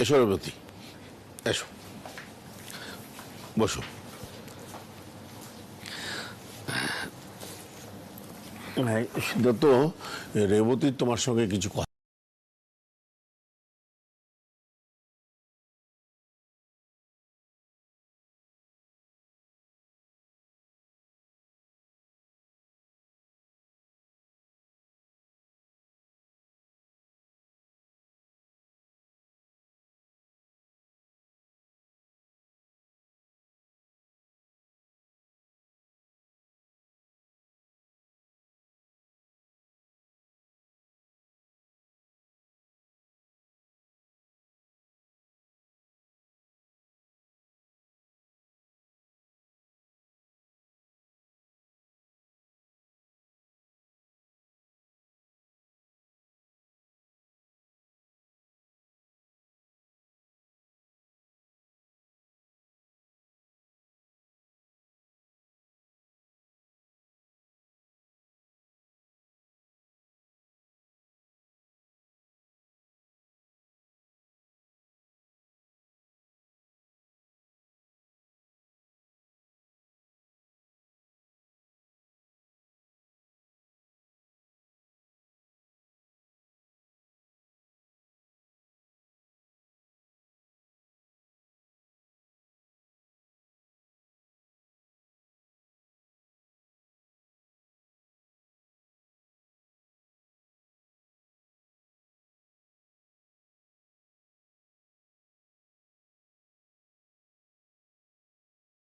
এসো রেবতী, এসো, বসো। সিদ্ধার্থ, রেবতীর তোমার সঙ্গে কিছু কথা।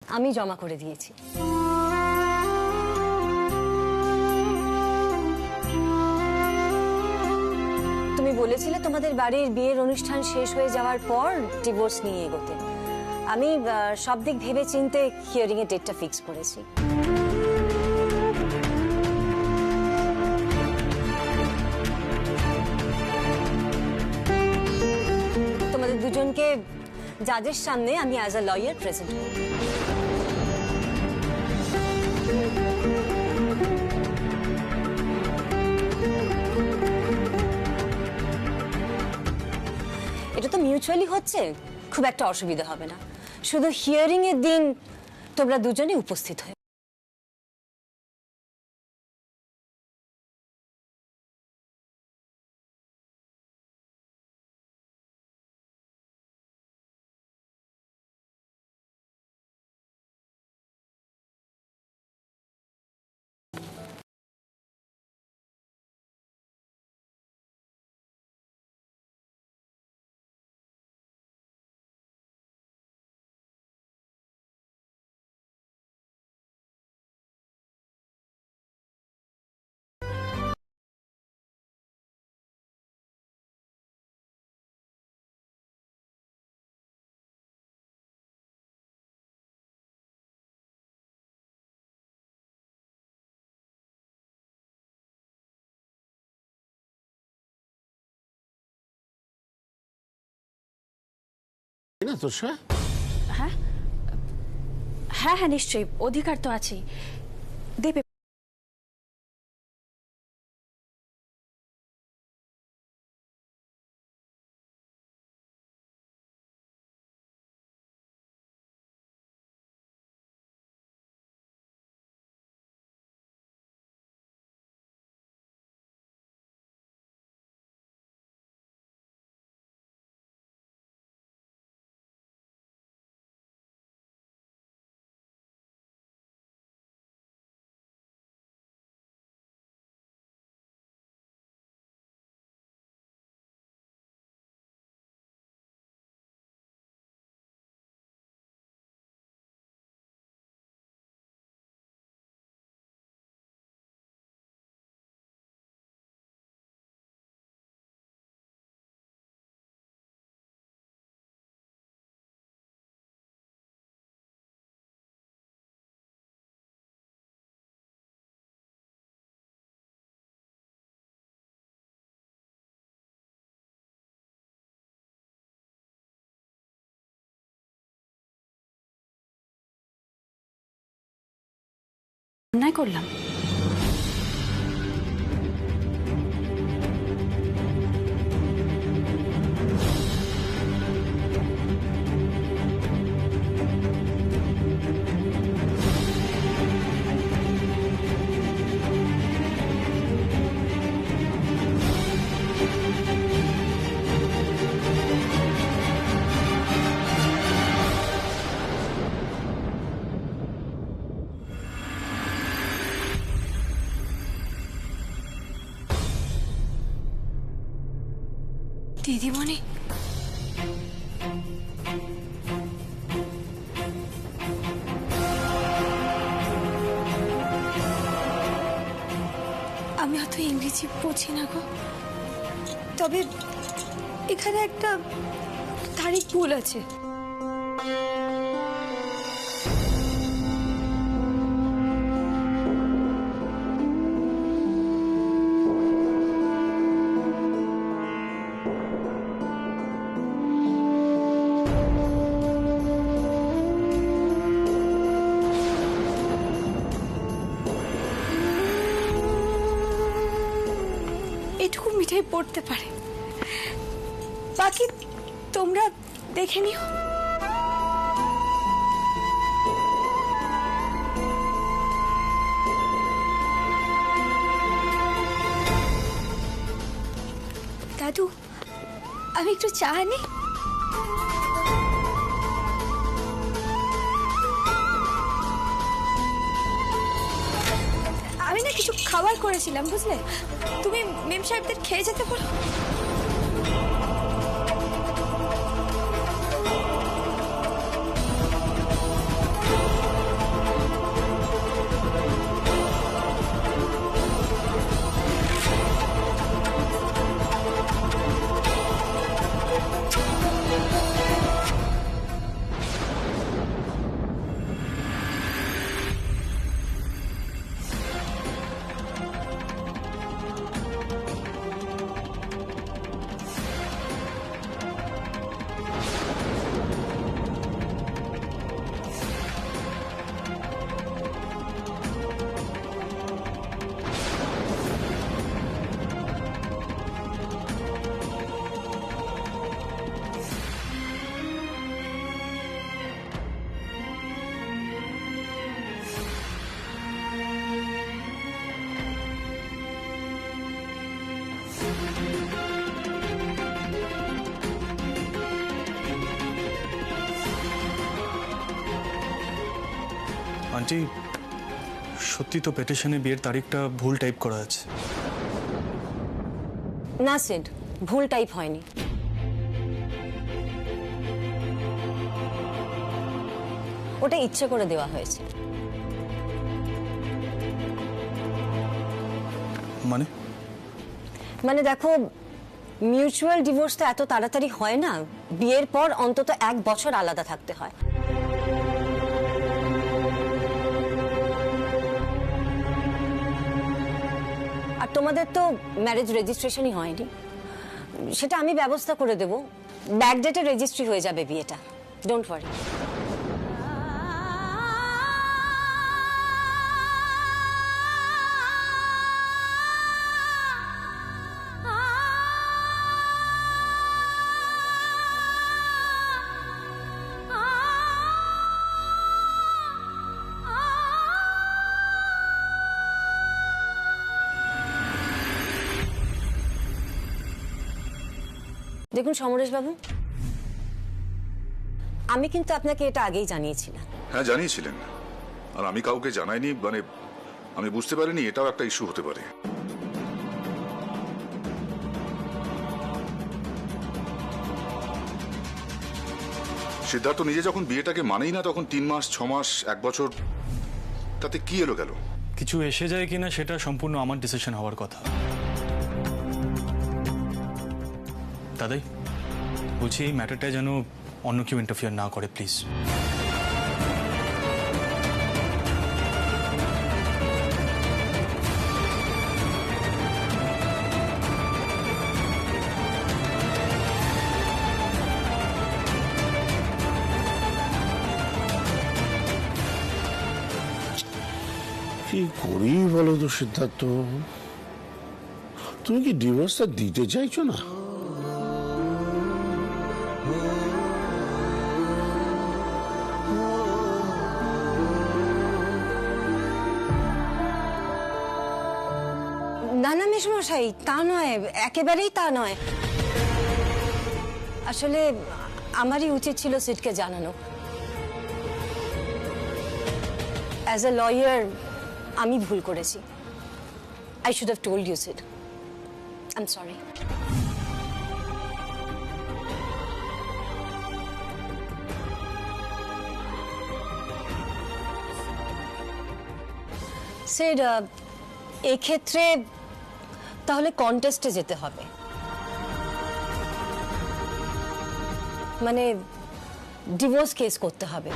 আমি জমা করে দিয়েছি। তুমি বলেছিলে তোমাদের বাড়ির বিয়ের অনুষ্ঠান শেষ হয়ে যাওয়ার পর ডিভোর্স নিয়ে এগোতে। আমি সব দিক ভেবে চিন্তে হিয়ারিং এর ডেটটা ফিক্স করেছি। তোমাদের দুজনকে জাজের সামনে আমি অ্যাজ আ লয়ার প্রেজেন্ট করব। এটা তো মিউচুয়ালি হচ্ছে, খুব একটা অসুবিধা হবে না। শুধু হিয়ারিং এর দিন তোমরা দুজনে উপস্থিত হয়ে। না তোষা? হ্যাঁ হ্যাঁ হ্যাঁ নিশ্চয়ই, অধিকার তো আছেই, দেবে। অন্যায় করলাম? দিদিমণি, আমি অত ইংরেজি বুঝি না গো, তবে এখানে একটা তারিখ ভুল আছে। এটুকু মিঠাই পড়তে পারে, বাকি তোমরা দেখে নিও। দাদু, আমি একটু চা আনি। আমি না কিছু খাবার করেছিলাম, বুঝলে? তুমি মেম সাহেবদের খেয়ে যেতে বলো। আন্টি, সত্যি তো পেটিশনে বিয়ের তারিখটা ভুল টাইপ করা আছে। না সিড, ভুল টাইপ হয়নি। ওটা ইচ্ছে করে দেওয়া হয়েছে। মানে দেখো, মিউচুয়াল ডিভোর্স তো এত তাড়াতাড়ি হয় না। বিয়ের পর অন্তত 1 বছর আলাদা থাকতে হয়। আর তোমাদের তো ম্যারেজ রেজিস্ট্রেশনই হয়নি, সেটা আমি ব্যবস্থা করে দেব। ব্যাকডেটে রেজিস্ট্রি হয়ে যাবে বিয়েটা, ডোন্ট ওয়ারি। দেখুন সমরেশ বাবু, আমি কিন্তু আপনাকে এটা আগেই জানিয়েছিলাম। হ্যাঁ, জানিয়েছিলেন। আর আমি কাউকে জানাইনি, মানে আমি বুঝতে পারিনি এটাও একটা ইস্যু হতে পারে। সিদ্ধার্থ নিজে যখন বিয়েটাকে মানেই না, তখন 3 মাস, 6 মাস, 1 বছর, তাতে কি এলো গেল? কিছু এসে যায় কিনা সেটা সম্পূর্ণ আমার ডিসিশন হওয়ার কথা। দাদাই, বলছি এই ম্যাটারটা যেন অন্য কেউ ইন্টারফিয়ার না করে, প্লিজ। কি করি বলো তো সিদ্ধার্থ? তুমি কি ডিভোর্সটা দিতে চাইছো না? না না মেশমশাই, তা নয়, একেবারেই তা নয়। আসলে আমারই উচিত ছিল সিটকে জানানো। অ্যাজ এ লয়ার আমি ভুল করেছি। I should have told you sit. I am sorry. Sir এক্ষেত্রে তাহলে কন্টেস্টে যেতে হবে, মানে ডিভোর্স কেস করতে হবে।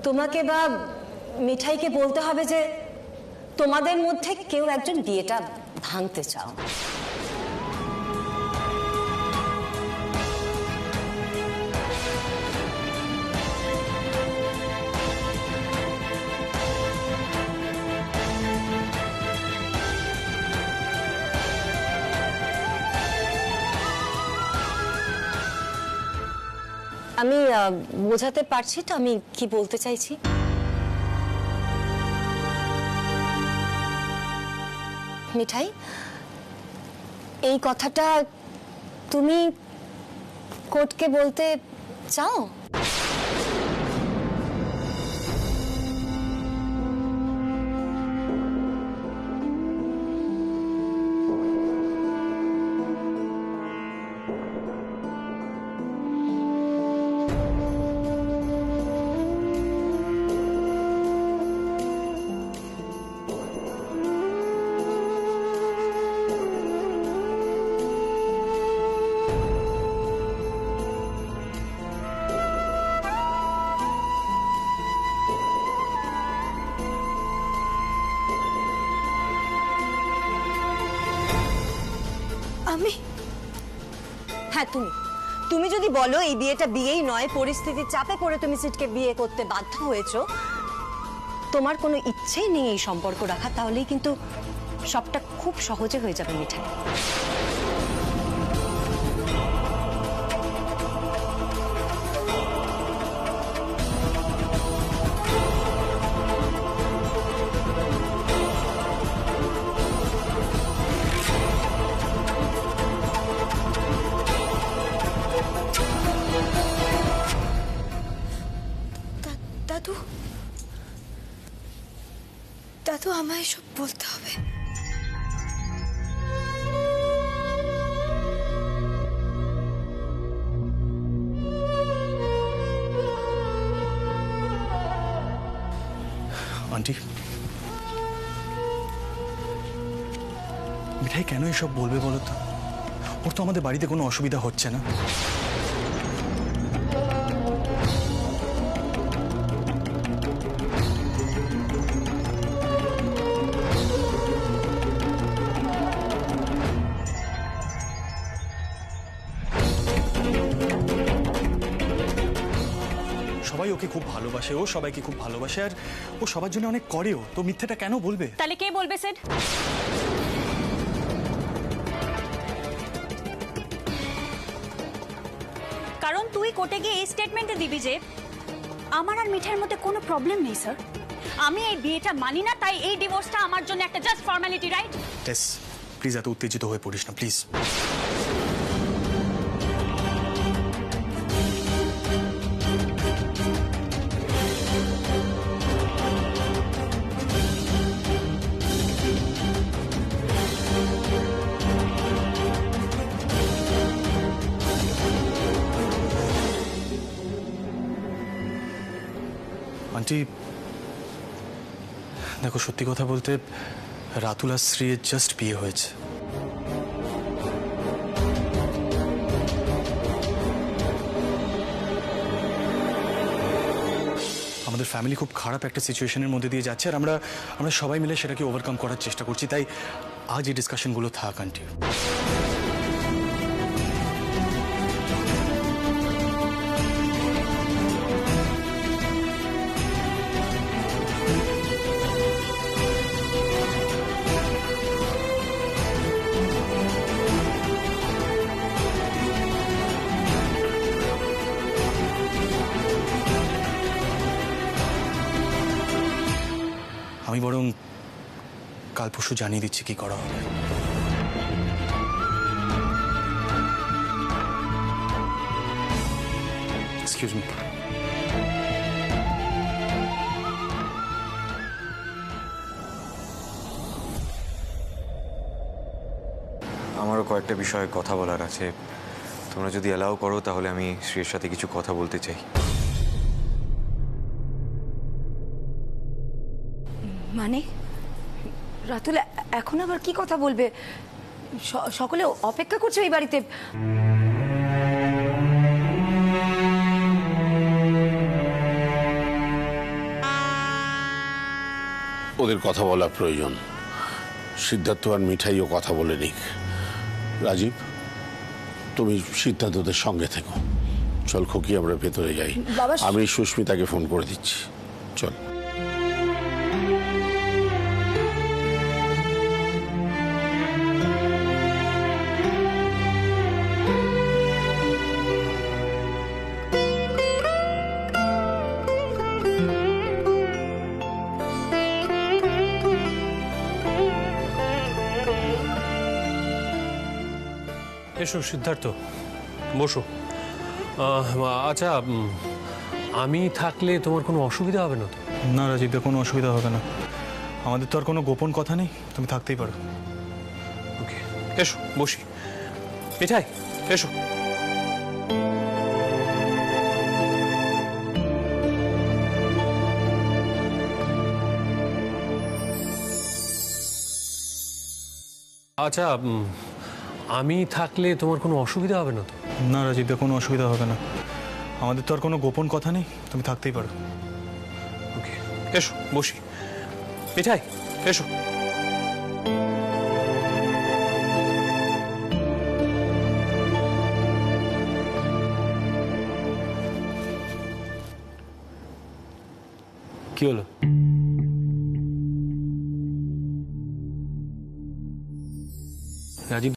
তোমাকে বা মিঠাইকে বলতে হবে যে তোমাদের মধ্যে কেউ একজন বিয়েটা ভাঙতে চাও। আমি বোঝাতে পারছি তো আমি কি বলতে চাইছি? মিঠাই, এই কথাটা তুমি কোর্টকে বলতে চাও? আমি হ্যাঁ, তুমি যদি বলো এই বিয়েটা বিয়েই নয়, পরিস্থিতির চাপে পড়ে তুমি সিটকে বিয়ে করতে বাধ্য হয়েছো, তোমার কোনো ইচ্ছেই নেই এই সম্পর্ক রাখা, তাহলেই কিন্তু সবটা খুব সহজে হয়ে যাবে মিঠাই। দাদু, দাদু আমায় সব বলতে হবে। আন্টি, মিঠাই কেন এসব বলবে বলো তো? ওর তো আমাদের বাড়িতে কোনো অসুবিধা হচ্ছে না। সবাই ওকে খুব ভালোবাসে, ও সবাইকে খুব ভালোবাসে, আর ও সবার জন্য অনেক করেও, তো মিথ্যেটা কেন বলবে? তাহলে কে বলবে স্যার? কারণ তুই কোর্টে গিয়ে এই স্টেটমেন্টে দিবি যে আমার আর মিঠাইয়ের মধ্যে কোনো প্রবলেম নেই স্যার, আমি এই বিয়েটা মানি না, তাই এই ডিভোর্সটা আমার জন্য একটা জাস্ট ফর্মালিটি, রাইট? টেস, প্লিজ এত উত্তেজিত হয়ে পড়িস না, প্লিজ। আন্টি দেখো, সত্যি কথা বলতে রাতুল আর শ্রীয়ের জাস্ট বিয়ে হয়েছে। আমাদের ফ্যামিলি খুব খারাপ একটা সিচুয়েশনের মধ্যে দিয়ে যাচ্ছে, আর আমরা সবাই মিলে সেটাকে ওভারকাম করার চেষ্টা করছি, তাই আজ এই ডিসকাশনগুলো থাক আন্টি। আমি বরং কাল পরশু জানিয়ে দিচ্ছি কি করা হবে। Excuse me. আমারও কয়েকটা বিষয়ে কথা বলার আছে। তোমরা যদি অ্যালাউ করো তাহলে আমি শ্রীয়ের সাথে কিছু কথা বলতে চাই। মানে রাতুল এখন আবার কি কথা বলবে? সকলে অপেক্ষা করছে এই বাড়িতে। ওদের কথা বলা প্রয়োজন। সিদ্ধার্থ আর মিঠাইও কথা বলে নিক। রাজীব, তুমি সিদ্ধার্থদের সঙ্গে থেকো। চল খুকি, আমরা ভেতরে যাই। বাবা, আমি সুস্মিতাকে ফোন করে দিচ্ছি। চল। এসো সিদ্ধার্থ, বসো। আচ্ছা, আমি থাকলে তোমার কোনো অসুবিধা হবে না তো? না রাজীবদা, কোনো অসুবিধা হবে না। আমাদের তো আর কোনো গোপন কথা নেই, তুমি থাকতেই পারো। ওকে, এসো বসি। মিঠাই, এসো। আচ্ছা, আমি থাকলে তোমার কোনো অসুবিধা হবে না তো? না রাজীবদা, কোনো অসুবিধা হবে না। আমাদের তো আর কোনো গোপন কথা নেই, তুমি থাকতেই পারো। ওকে, এসো বসি। মিঠাই, এসো। কি হলো? রাজীব,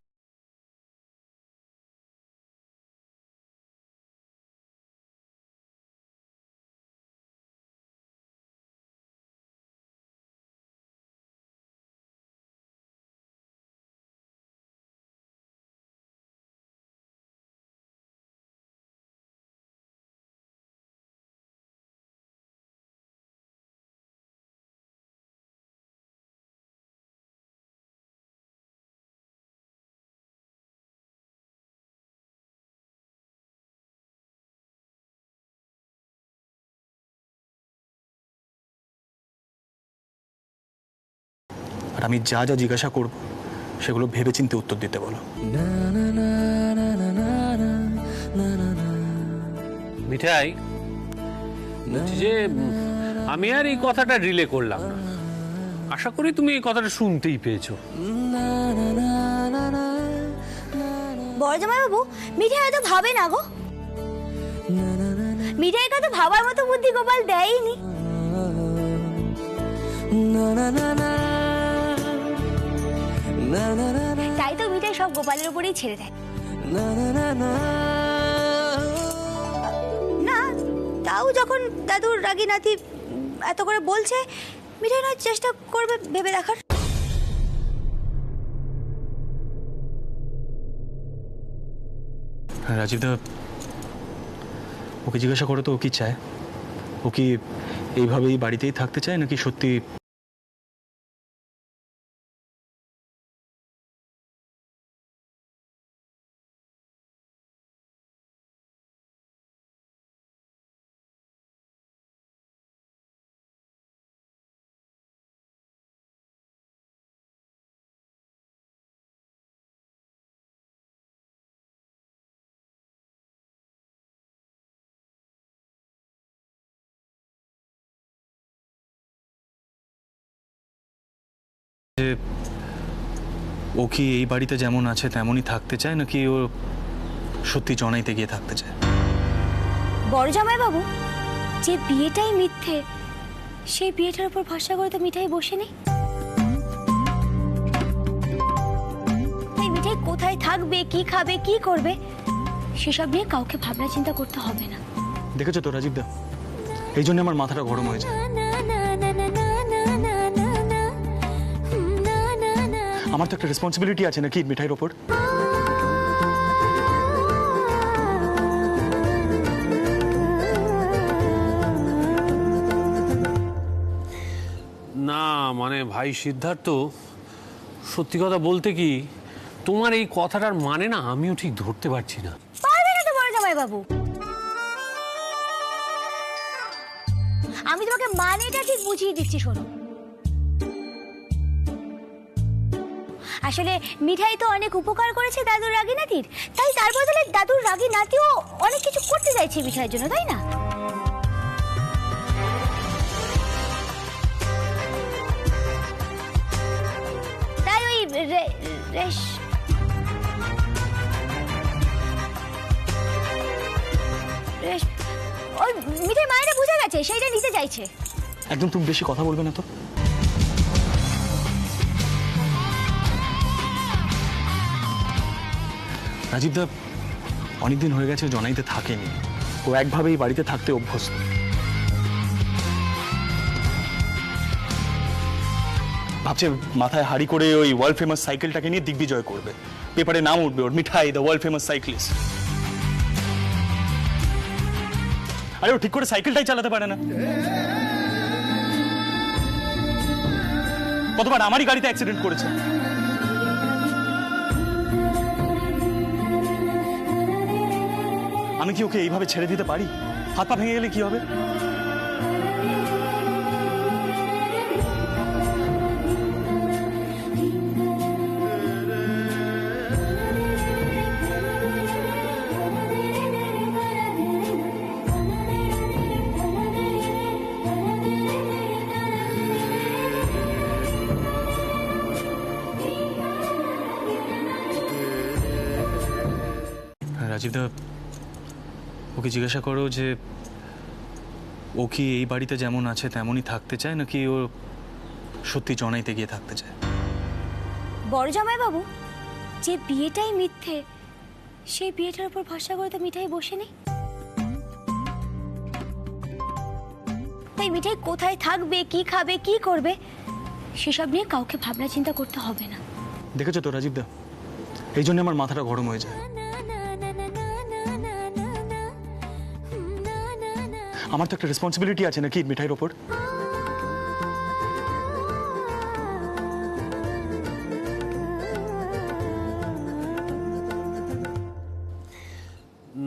আর আমি যা যা জিজ্ঞাসা করব সেগুলো ভেবেচিন্তে উত্তর দিতে বলো। মিঠাই, বলছি যে আমি আর এই কথাটা রিলে করলাম না। আশা করি তুমি এই কথাটা শুনতেই পেয়েছো। বড় জামাইবাবু, মিঠাই হয়তো ভাবে না গো। মিঠাই কথা ভাবার মতো বুদ্ধি গোপাল দেয়নি। তাই তো মিঠাই সব গোপালের উপরেই ছেড়ে দেয়। না, তাও যখন দাদুর রাগী নাতি এত করে বলছে, মিঠাই নয় চেষ্টা করবে ভেবে দেখার। রাজীবদা, ওকে জিজ্ঞাসা করো তো ও কি চায়। ও কি এইভাবেই বাড়িতেই থাকতে চায় নাকি সত্যি ও কি এই বাড়িতে যেমন আছে তেমনই থাকতে চায় নাকি ও সত্যি জনাইতে গিয়ে থাকতে চায়? বড় জামাইবাবু, যে বিয়েটাই মিথ্যে, সেই বিয়েটার উপর ভরসা করে তো মিঠাই বসে নেই। এই মিঠাই কোথায় থাকবে, কি খাবে, কি করবে, সেসব নিয়ে কাউকে ভাবনা চিন্তা করতে হবে না। দেখেছো তো রাজীবদা, এই জন্য আমার মাথাটা গরম হয়ে যায়। আমার তো একটা রেসপন্সিবিলিটি আছে নাকি মিঠাইয়ের ওপর। না মানে ভাই সিদ্ধার্থ, সত্যি কথা বলতে কি, তোমার এই কথাটার মানে না আমিও ঠিক ধরতে পারছি না। পারবে না তো বড় জামাইবাবু। আমি তোমাকে মানেটা ঠিক বুঝিয়ে দিচ্ছি, শোনো। আসলে মিঠাই তো অনেক উপকার করেছে দাদুর রাগী নাতির, তাই তার বদলে দাদুর রাগী নাতিও অনেক কিছু করতে চাইছে মিঠাইয়ের জন্য, তাই না? তাই ওই ওই মিঠাই মায়েরা বুঝে গেছে সেইটা নিতে চাইছে। একদম তুমি বেশি কথা বলবে না তো। রাজীব দা অনেকদিন হয়ে গেছে জনাইতে থাকেনি, ও একভাবেই বাড়িতে থাকতে অভ্যস্ত। ভাবছে মাথায় হাড়ি করে ওই ওয়ার্ল্ড ফেমাস সাইকেলটাকে নিয়ে দিগ্বিজয় করবে, পেপারে নাম উঠবে ওর, মিঠাই দ্য ওয়ার্ল্ড ফেমাস সাইক্লিস্ট। আরে ও ঠিক করে সাইকেলটাই চালাতে পারে না। কতবার আমারই গাড়িতে অ্যাক্সিডেন্ট করেছে। আমি কি ওকে এইভাবে ছেড়ে দিতে পারি? হাত পা ভেঙে গেলে কি হবে? রাজীব দা ওকে জিজ্ঞাসা করো যে ও কি এই বাড়িতে যেমন আছে তেমনই থাকতে চায়, নাকি ও সত্যি জনাইতে গিয়ে থাকতে চায়। বড় জামাই বাবু, যে বিয়েটাই মিথ্যে সেই বিয়েটার উপর ভরসা করে তো মিঠাই বসে নেই। তাই মিঠাই কোথায় থাকবে, কি খাবে, কি করবে সেসব নিয়ে কাউকে ভাবনা চিন্তা করতে হবে না। দেখেছো তো রাজীব দা, এই জন্য আমার মাথাটা গরম হয়ে যায়। আমার তো একটা রেসপন্সিবিলিটি আছে নাকি মিঠাইয়ের ওপর।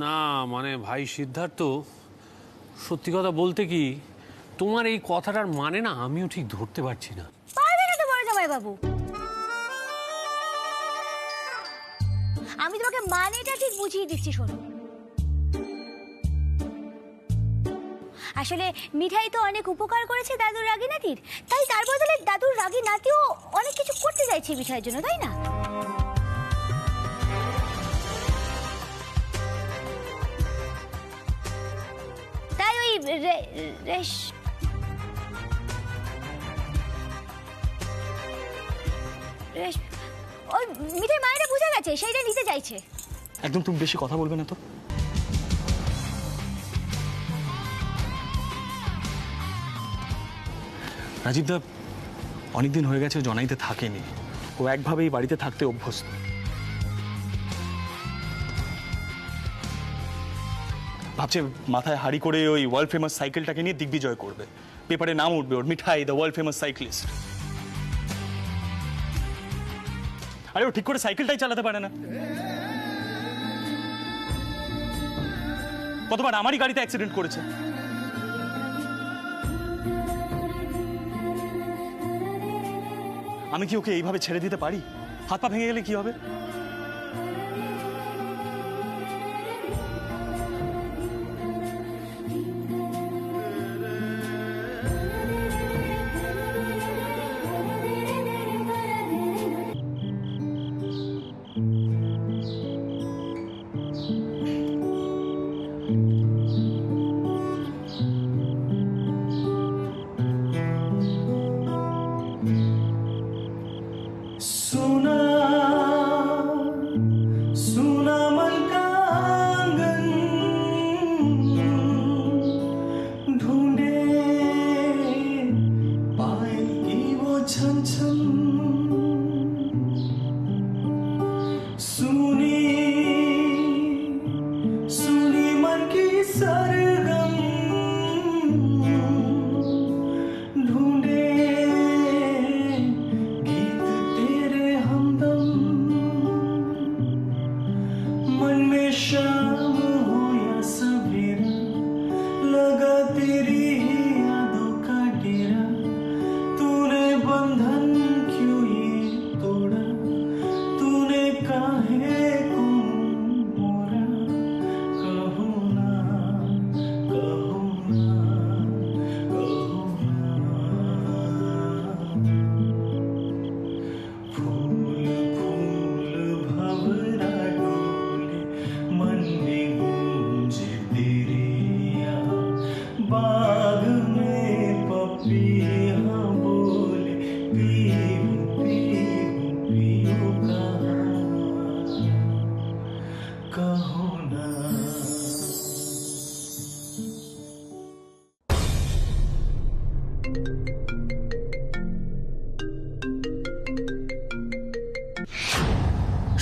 না মানে ভাই সিদ্ধার্থ, সত্যি কথা বলতে কি তোমার এই কথাটার মানে না আমিও ঠিক ধরতে পারছি না। পারবে না তো বড় জামাই বাবু, আমি তোমাকে মানেটা ঠিক বুঝিয়ে দিচ্ছি শোনো। আসলে মিঠাই তো অনেক উপকার করেছে দাদুর রাগী নাতির, তাই তার বদলে দাদুর রাগী নাতিও অনেক কিছু করতে চাইছে মিঠাইয়ের জন্য, তাই না? তাই ওই ওই মিঠাই মায়েরা বুঝে গেছে সেইটা নিতে চাইছে। একদম তুমি বেশি কথা বলবে না তো। রাজীব দা অনেকদিন হয়ে গেছে জনাইতে থাকেনি, ও একভাবেই বাড়িতে থাকতে অভ্যস্ত। ভাবছে মাথায় হাড়ি করে ওই ওয়ার্ল্ড ফেমাস সাইকেলটাকে নিয়ে দিগ্বিজয় করবে, পেপারে নাম উঠবে ওর, মিঠাই দ্য ওয়ার্ল্ড ফেমাস সাইক্লিস্ট। আরে ও ঠিক করে সাইকেলটাই চালাতে পারে না। কতবার আমারই গাড়িতে অ্যাক্সিডেন্ট করেছে। আমি কি ওকে এইভাবে ছেড়ে দিতে পারি? হাত পা ভেঙে গেলে কি হবে?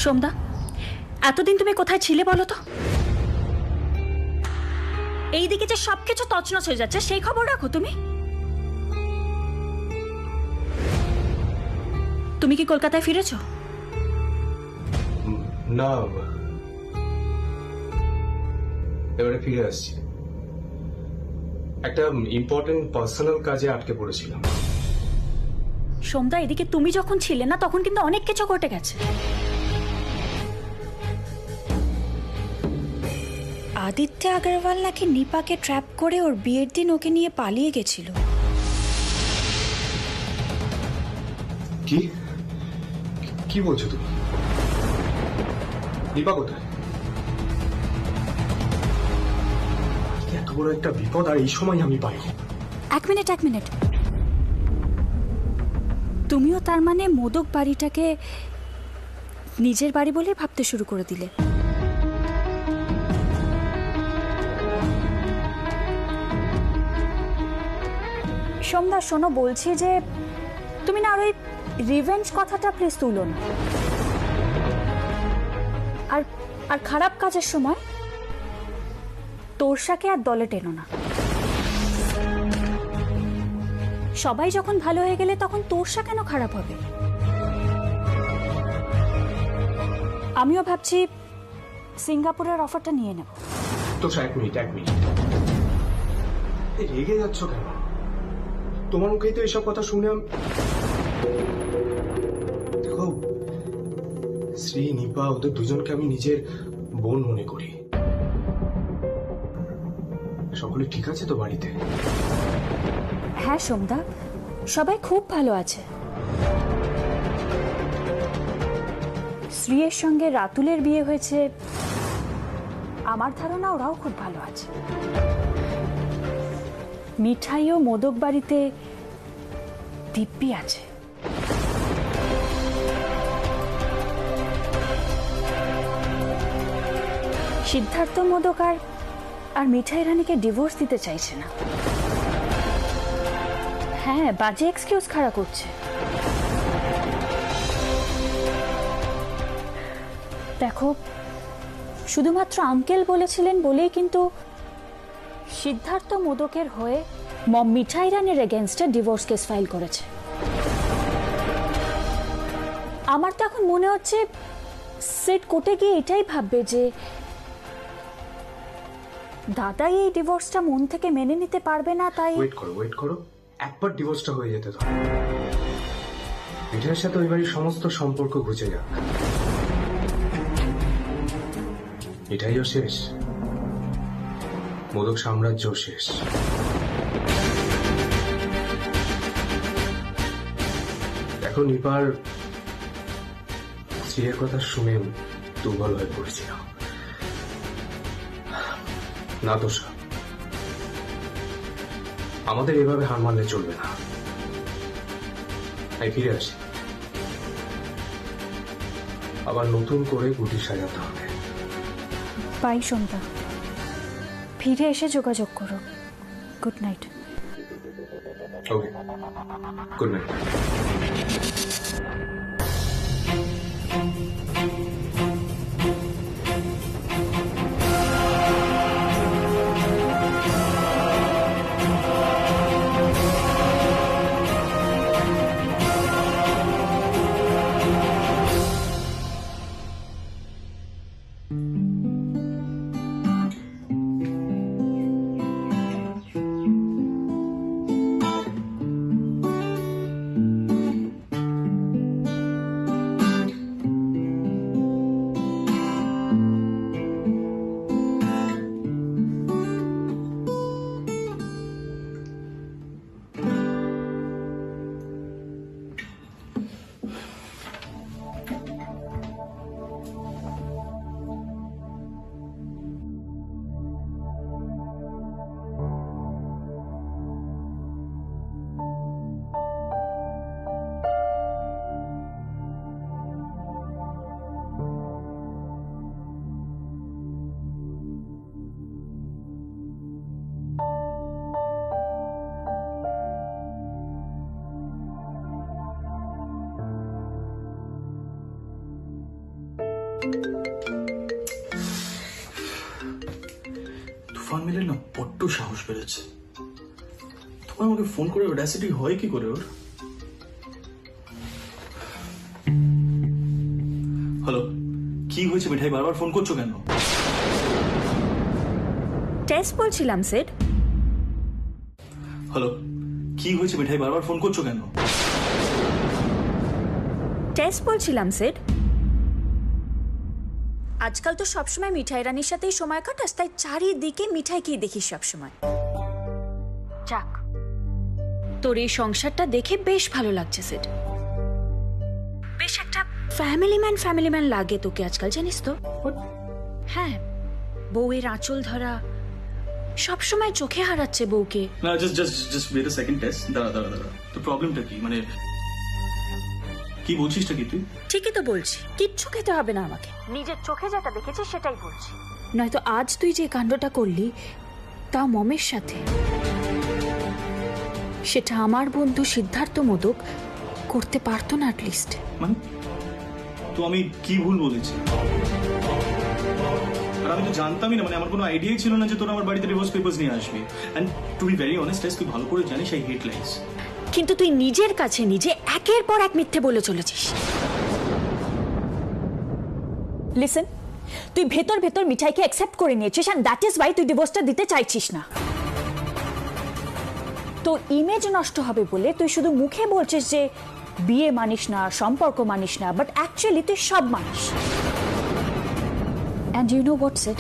সোমদা, এতদিন তুমি কোথায় ছিলে বলো তো? এইদিকে যে সবকিছু তছনছ হয়ে যাচ্ছে সেই খবর রাখো তুমি? তুমি কি কলকাতায় ফিরেছো? না, এবারে ফিরে আসছি। একটা ইম্পর্টেন্ট পার্সোনাল কাজে আটকে পড়েছিলাম। সোমদা, এদিকে তুমি যখন ছিলে না তখন কিন্তু অনেক কিছু ঘটে গেছে। আদিত্য আগরওয়াল নাকি নিপাকে ট্র্যাপ করে ওর বিয়ের দিন ওকে নিয়ে পালিয়ে গেছিল। কি কি বলছো তুমি? দীপা কোথায়? এত বড় একটা বিপদ আর এই সময় আমি পাই। এক মিনিট। তুমিও তার মানে মোদক বাড়িটাকে নিজের বাড়ি বলে ভাবতে শুরু করে দিলে? সোমদা শোনো, বলছি যে তুমি না আর ওই রিভেঞ্জ কথাটা প্লিজ তুলো না। আর খারাপ কাজের সময় তোরসাকে আর দলে টেনো না। সবাই যখন ভালো হয়ে গেলে তখন তোরসা কেন খারাপ হবে? আমিও ভাবছি সিঙ্গাপুরের অফারটা নিয়ে নেব। তো এক মিনিট, রেগে যাচ্ছ কেন? তোমার মুখেই তো এসব কথা শুনে দেখো, শ্রী, নিপা, ওদের দুজনকে আমি নিজের বোন মনে করি। সকলে ঠিক আছে তো বাড়িতে? হ্যাঁ সোমদা, সবাই খুব ভালো আছে। শ্রীয়ের সঙ্গে রাতুলের বিয়ে হয়েছে, আমার ধারণা ওরাও খুব ভালো আছে। মিঠাই ও মোদক বাড়িতে দিব্যি আছে। সিদ্ধার্থ মোদক আর মিঠাই রানীকে ডিভোর্স দিতে চাইছে না। হ্যাঁ, বাজে এক্সকিউজ খাড়া করছে। দেখো, শুধুমাত্র আঙ্কেল বলেছিলেন বলেই কিন্তু সিদ্ধার্থ মোদকের হয়ে মম মিঠাই রানীর এগেনস্টে ডিভোর্স কেস ফাইল করেছে। আমার তো এখন মনে হচ্ছে সেট কোর্টে গিয়ে এটাই ভাববে যে দাদাই এই ডিভোর্সটা মন থেকে মেনে নিতে পারবে না, তাই ওয়েট করো, একবার ডিভোর্সটা হয়ে যেতে দাও। মিঠাইয়ের সাথে ওই বাড়ির সমস্ত সম্পর্ক ঘুচে যাক। মিঠাইও শেষ, মোদক সাম্রাজ্যও শেষ। দেখো, নিপার স্ত্রীর কথা শুনে দুর্বল হয়ে পড়েছিলাম। না দোষা, আমাদের এভাবে হার মানলে চলবে না। তাই ফিরে আসি, আবার নতুন করে গুটি সাজাতে হবে। বাই সোমদা, ফিরে এসে যোগাযোগ করো। Good night. Okay, good night. মিলের না বড্ড সাহস বেড়েছে। তোমার আমাকে ফোন করে অডাসিটি হয় কি করে ওর? হ্যালো, কি হয়েছে মিঠাই, বারবার ফোন করছো কেন? টেস্ট বলছিলাম সেট। হ্যালো, কি হয়েছে মিঠাই, বারবার ফোন করছো কেন? টেস্ট বলছিলাম সেট। আজকাল তো সবসময় মিঠাই রানীর সাথেই সময় কাটাস, তাই চারিদিকে মিঠাইকেই দেখিস সবসময়। যাক, তোর এই সংসারটা দেখে বেশ ভালো লাগছে সেট। বেশ একটা ফ্যামিলি ম্যান লাগে তোকে আজকাল, জানিস তো? হ্যাঁ, বউয়ের আঁচল ধরা, সবসময় চোখে হারাচ্ছে বউকে। না, just wait a second test. দাঁড়া। তো প্রবলেমটা কি, মানে কি বলছিসটা কি তুই? ঠিকই তো বলছি, কিচ্ছু খেতে হবে না আমাকে, নিজের চোখে যেটা দেখেছিস সেটাই বলছি। নয়তো আজ তুই যে কাণ্ডটা করলি তা মমের সাথে, সেটা আমার বন্ধু সিদ্ধার্থ মোদক করতে পারতো না অ্যাটলিস্ট। মানে তো আমি কি ভুল বলেছি? আর আমি তো জানতামই না, মানে আমার কোনো আইডিয়াই ছিল না যে তোরা আমার বাড়িতে ডিভোর্স পেপারস নিয়ে আসবি। And to be very honest, তুই ভালো করে জানিস আই হেট লাইস। কিন্তু তুই নিজের কাছে নিজে একের পর এক মিথ্যে বলে চলেছিস। লিসেন, তুই ভেতর ভেতর মিঠাইকে অ্যাকসেপ্ট করে নিয়েছিস, এন্ড দ্যাট ইজ ওয়াই তুই ডিভোর্সটা দিতে চাইছিস না। তোর ইমেজ নষ্ট হবে বলে তুই শুধু মুখে বলছিস যে বিয়ে মানিস না, সম্পর্ক মানিস না, বাট অ্যাকচুয়ালি তুই সব মানিস। অ্যান্ড ইউ নো হোয়াটস ইট?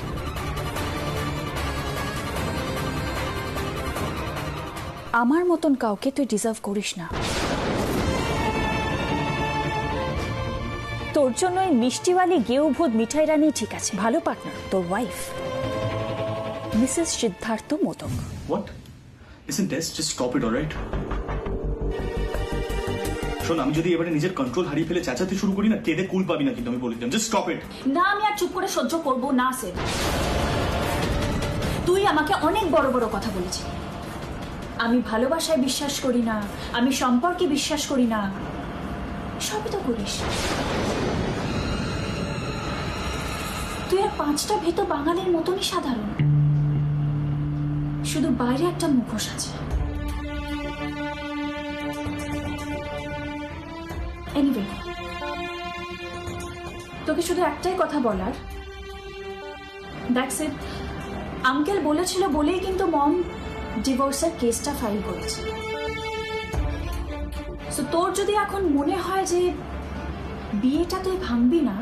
আমার মতন কাউকে তুই ডিজার্ভ করিস না। তোর জন্য ওই মিষ্টিওয়ালি গেউভূত মিঠাই রানী ঠিক আছে, ভালো পার্টনার, তোর wife Mrs Siddharth Modak. What? Listen Tess, just stop it, alright? শোন, আমি যদি এবারে নিজের কন্ট্রোল হারিয়ে ফেলে চেঁচাতে শুরু করি না, কেঁদে কুল পাবি না, কিন্তু আমি বলে দিলাম, জাস্ট স্টপ ইট। না, আমি আর চুপ করে সহ্য করবো না সেট। তুই আমাকে অনেক বড় বড় কথা বলেছিস। আমি ভালোবাসায় বিশ্বাস করি না, আমি সম্পর্কে বিশ্বাস করি না, সবই তো করিস। তুই আর পাঁচটা ভেতো বাঙালির মতনই সাধারণ, শুধু বাইরে একটা মুখোশ আছে। এনিওয়ে, তোকে শুধু একটাই কথা বলার, দ্যাটস ইট। আঙ্কেল বলেছিল বলেই কিন্তু মম ডিভোর্সের কেসটা ফাইল করেছে। সো তোর যদি এখন মনে হয় যে বিয়েটা তুই ভাঙবি না,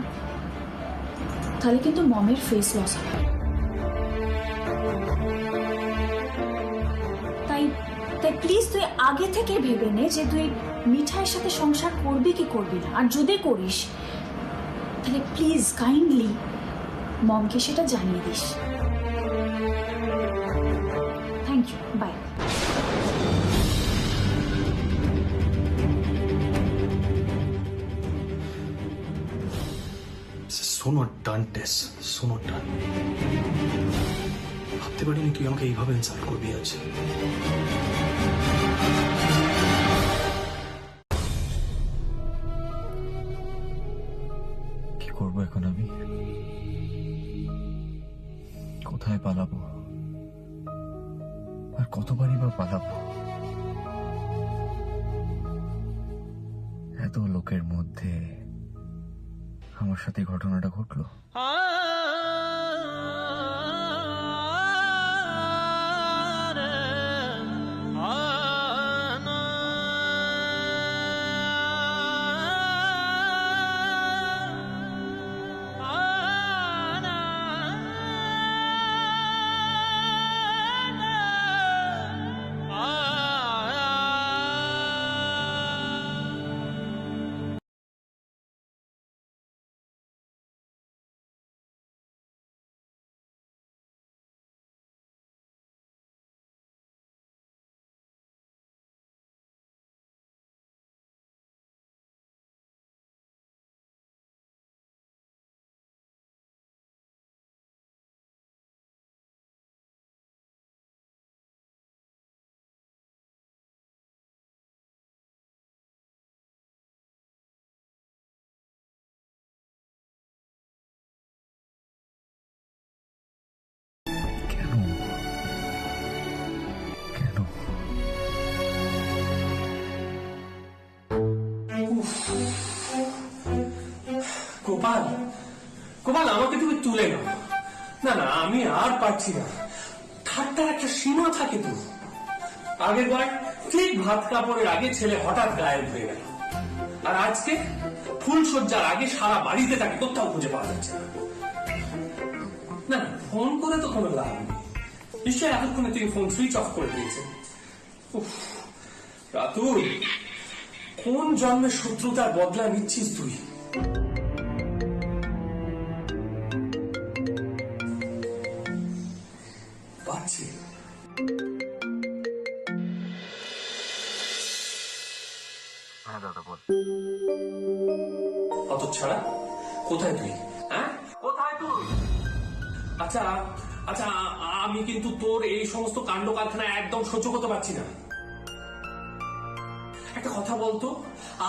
তাহলে কিন্তু মমের ফেস লস হবে। তাই প্লিজ তুই আগে থেকে ভেবে নে যে তুই মিঠাইয়ের সাথে সংসার করবি কি করবি না, আর যদি করিস তাহলে প্লিজ কাইন্ডলি মমকে সেটা জানিয়ে দিস। Thank you, bye. So not done Tess, so not done. ভাবতে পারিনি তুই আমাকে এইভাবে ইনসাল্ট করবি আজ। কি করবো এখন আমি? কোথায় পালাবো? আর কতবারই বা পালাবো? এত লোকের মধ্যে আমার সাথে ঘটনাটা ঘটলো। গোপাল, গোপাল আমাকে তুমি তুলে নাও। না না, আমি আর পারছি না। ঠাট্টার একটা সীমা থাকে তো। আগের বার ঠিক ভাত কাপড়ের আগে ছেলে হঠাৎ গায়েব হয়ে গেল, আর আজকে ফুলসজ্জার আগে সারা বাড়িতে তাকে কোথাও খুঁজে পাওয়া যাচ্ছে না। না না, ফোন করে তো কোনো লাভ নেই। নিশ্চয়ই এতক্ষণে তুমি ফোন সুইচ অফ করে দিয়েছে। উফ, রাতুল, কোন জন্মের শত্রুতার বদলা নিচ্ছিস তুই? পাচ্ছি। হ্যাঁ দাদা বল। অত ছাড়া কোথায় তুই? হ্যাঁ, কোথায় তুই? আচ্ছা আচ্ছা, আমি কিন্তু তোর এই সমস্ত কাণ্ড কারখানা একদম সহ্য করতে পারছি না। একটা কথা বলতো,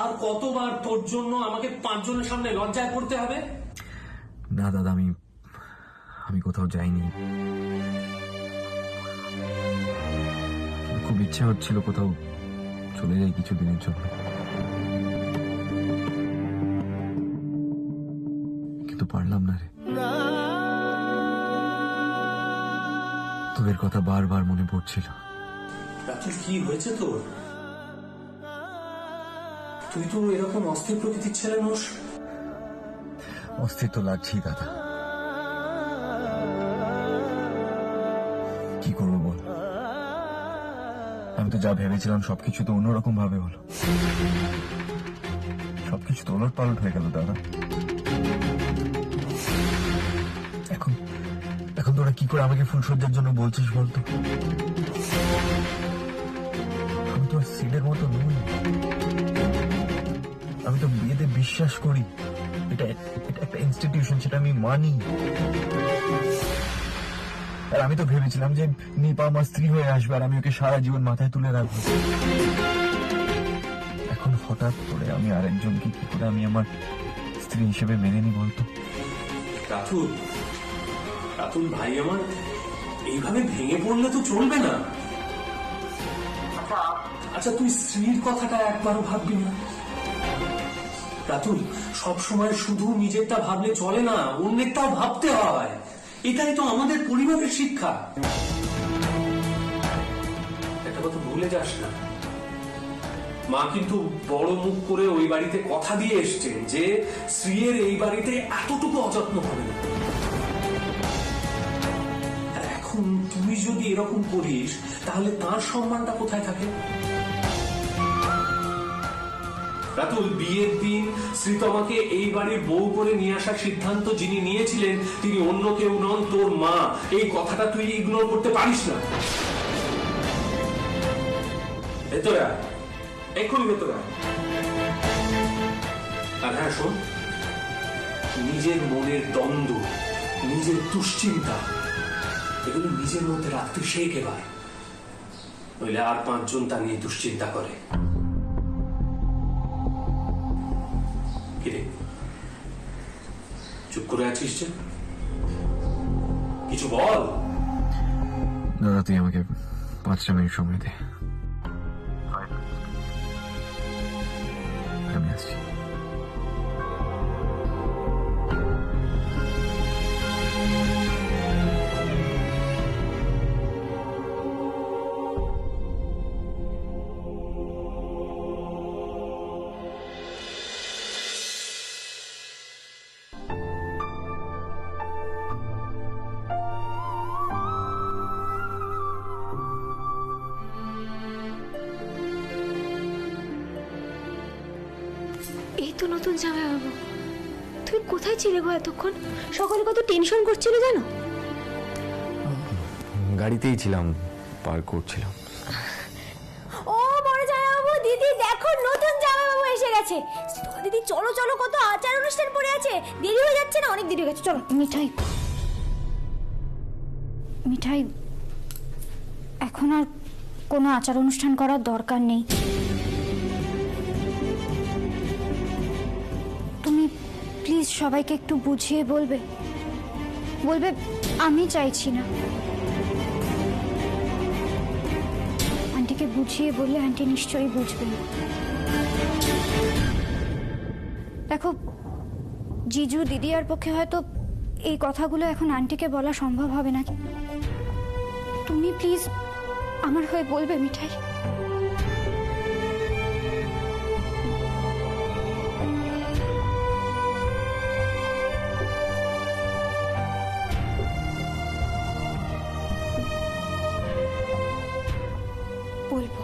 আর কতবার তোর জন্য আমাকে 5 জনের সামনে লজ্জায় পড়তে হবে? না দাদা, আমি কোথাও যাইনি। খুব ইচ্ছা হচ্ছিল কোথাও চলে যাই কিছুদিনের জন্য, কিন্তু পারলাম না রে। তোদের কথা বারবার মনে পড়ছিল। রাতুল, কি হয়েছে তোর? তুই তো এরকম অস্থির প্রকৃতির ছেলে নোস। অস্থির তো লাগছেই দাদা, কি করবো বল? আমি তো যা ভেবেছিলাম সবকিছু তো অন্যরকম ভাবে হলো। সবকিছু তো ওলট পালট হয়ে গেল দাদা। এখন তোরা কি করে আমাকে ফুলসজ্জার জন্য বলছিস বলতো? আমি তো সিডের মতো নই। আমি তো বিয়েতে বিশ্বাস করি। এটা একটা ইনস্টিটিউশন, সেটা আমি মানি। আর আমি তো ভেবেছিলাম যে নিপা আমার স্ত্রী হয়ে আসবে আর আমি ওকে সারা জীবন মাথায় তুলে রাখবো। এখন হঠাৎ করে আমি আরেকজনকে কি করে আমি আমার স্ত্রী হিসেবে মেনে নি বলতো? রাতুল, রাতুল ভাই আমার, এইভাবে ভেঙে পড়লে তো চলবে না। আচ্ছা, তুই স্ত্রীর কথাটা একবারও ভাববি না? রাতুল, সবসময় শুধু নিজেরটা ভাবলে চলে না, অন্যেরটাও ভাবতে হয়। এটাই তো আমাদের পরিবারের শিক্ষা। একটা কথা ভুলে যাস না, মা কিন্তু বড় মুখ করে ওই বাড়িতে কথা দিয়ে এসছে যে স্ত্রীর এই বাড়িতে এতটুকু অযত্ন হবে না। আর এখন তুই যদি এরকম করিস, তাহলে তার সম্মানটা কোথায় থাকে? রাতুল, বিয়ের দিন শ্রীতমাকে এই বাড়ির বউ করে নিয়ে আসার সিদ্ধান্ত যিনি নিয়েছিলেন তিনি অন্য কেউ নন, তোর মা। এই কথাটা তুই ইগনোর করতে পারিস না। ভেতরে আয়, এক্ষুনি ভেতরে আয়। আর হ্যাঁ শোন, নিজের মনের দ্বন্দ্ব, নিজের দুশ্চিন্তা, এগুলো নিজের মধ্যে রাখতে শেখ এবার, নইলে আর 5 জন তা নিয়ে দুশ্চিন্তা করে। কিরে, চুপ করে আছিস যে? কিছু বল। দাদা, তুই আমাকে 5টা মিনিট সময় দে, আমি আসছি। এই তো নতুন জামাইবাবু, তুমি কোথায় ছিলে গো এতক্ষণ? সকালে কত টেনশন করছিলে জানো? গাড়িতেই ছিলাম, পার করছিলাম। ও বড় জামাইবাবু, দিদি দেখো নতুন জামাইবাবু এসে গেছে। দিদি চলো চলো, কত আচার অনুষ্ঠান পড়ে আছে, দেরি হয়ে যাচ্ছে না, অনেক দেরি হয়ে গেছে, চলো। মিঠাই মিঠাই, এখন আর কোনো আচার অনুষ্ঠান করার দরকার নেই। তুমি প্লিজ সবাইকে একটু বুঝিয়ে বলবে, আমি চাইছি না। আন্টিকে বুঝিয়ে বললে আন্টি নিশ্চয়ই বুঝবেন। দেখো, জিজু দিদি আর পক্ষে হয়তো এই কথাগুলো এখন আন্টিকে বলা সম্ভব হবে না। তুমি প্লিজ আমার হয়ে বলবে মিঠাই। বলবো।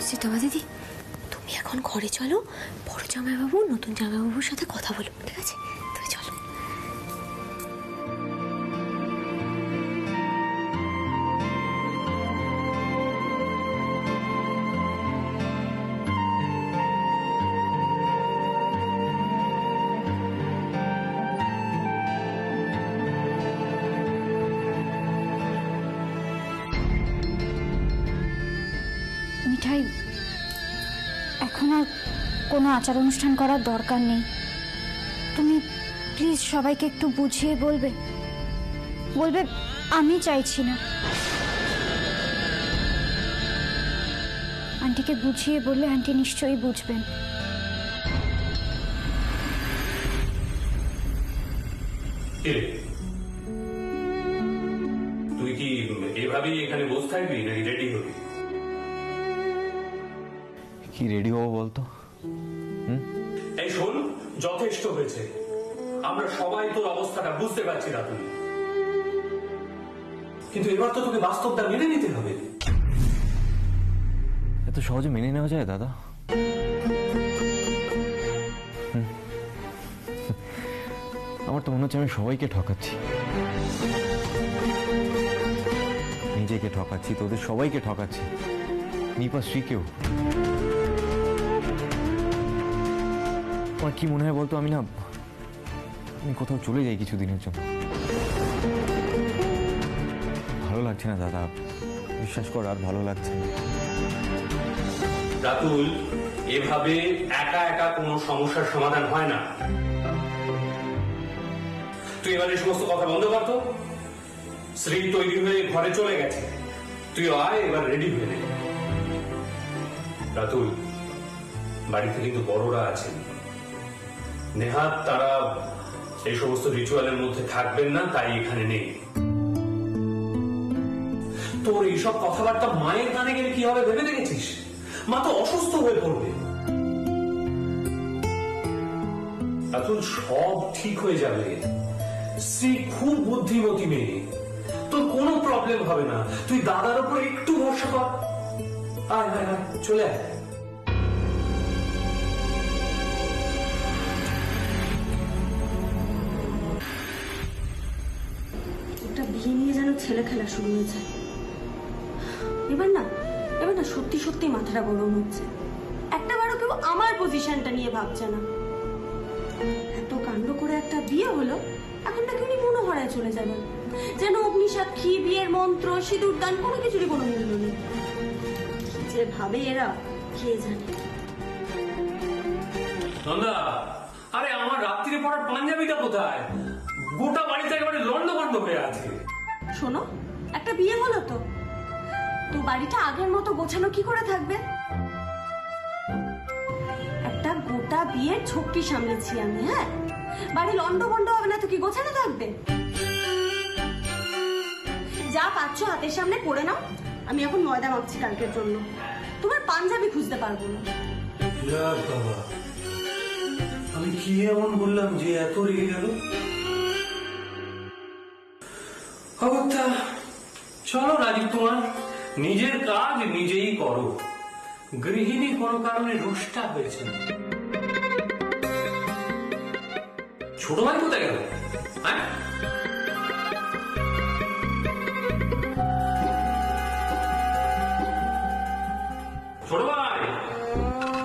সীতামা দিদি, তুমি এখন ঘরে চলো, বড় জামাইবাবু নতুন জামাইবাবুর সাথে কথা বলো, ঠিক আছে? তুমি চলো। মিঠাই, এখন আর কোনো আচার অনুষ্ঠান করার দরকার নেই। তুমি প্লিজ সবাইকে একটু বুঝিয়ে বলবে, বলবে আমি চাইছি না। আন্টিকে বুঝিয়ে বললে আন্টি নিশ্চয়ই বুঝবেন। তুই কি এভাবেই এখানে বসে থাকবি নাকি রেডি হবি? কি রেডি হবো বলতো? এই শোন, যথেষ্ট হয়েছে। আমরা সবাই তোর অবস্থাটা বুঝতে পারছি না তুই, কিন্তু এবার তো তোকে বাস্তবটা মেনে নিতে হবে। এত সহজে মেনে নেওয়া যায় দাদা? আমার তো মনে হচ্ছে আমি সবাইকে ঠকাচ্ছি, নিজেকে ঠকাচ্ছি, তোদের সবাইকে ঠকাচ্ছি, নিপা শ্রীকেও। আমার কি মনে হয় বলতো, আমি কোথাও চলে যাই কিছুদিনের জন্য। ভালো লাগছে না দাদা, বিশ্বাস কর, আর ভালো লাগছে না। রাতুল, এভাবে একা একা কোনো সমস্যার সমাধান হয় না। তুই এবার এই সমস্ত কথা বন্ধ করতো। শ্রী তৈরি হয়ে ঘরে চলে গেছে, তুই আয়, এবার রেডি হয়ে নে। রাতুল, বাড়িতে কিন্তু বড়রা আছেন, নেহাত তারা এই সমস্ত রিচুয়ালের মধ্যে থাকবেন না, তাই এখানে নেই। তোর এইসব কথাবার্তা মায়ের কানে গেলে কি হবে ভেবে দেখেছিস? মা তো অসুস্থ হয়ে পড়বে। রাতুল, সব ঠিক হয়ে যাবে। শ্রী খুব বুদ্ধিমতী মেয়ে, তোর কোনো প্রবলেম হবে না। তুই দাদার উপর একটু ভরসা কর। আয় আয় আয়, চলে আয়। বিয়ে নিয়ে যেন ছেলে খেলা শুরু হয়েছে। এবার না সত্যি সত্যি মাথাটা গরম হচ্ছে। একটা বারও কেউ আমার পজিশনটা নিয়ে ভাবছে না। এত কাণ্ড করে একটা বিয়ে হলো, এখন নাকি উনি মনোহরায় চলে যাবেন, যেন অগ্নিসাক্ষী, বিয়ের মন্ত্র, সিঁদুর দান কোনো কিছুরই কোনো মূল্য নেই। কি যে ভাবে এরা, কে জানে। নন্দা, আরে আমার রাত্রিরে পড়ার পাঞ্জাবিটা কোথায়? গোটা বাড়িতে একেবারে লন্ডভন্ড হয়ে আছে। শোনো, একটা বিয়ে হলো তো বাড়িটা আগের মতো গোছানো কি করে থাকবে? একটা গোটা বিয়ের ঝক্কি সামলেছি আমি। হ্যাঁ, বাড়ি লন্ডভন্ড হবে না তো কি গোছানো থাকবে? যা পাচ্ছ হাতের সামনে করে নাও। আমি এখন ময়দা মাখছি কালকের জন্য। তোমার পাঞ্জাবি খুঁজতে পারবো না। বাবা, আমি কি এমন বললাম যে এত রেগে গেল? অবস্থা, চলো রাজীব, তোমার নিজের কাজ নিজেই করো। গৃহিণী কোনো কারণে রুষ্টা হয়েছে। ছোট ভাই কোথায় গেল? হ্যাঁ, ছোট ভাই,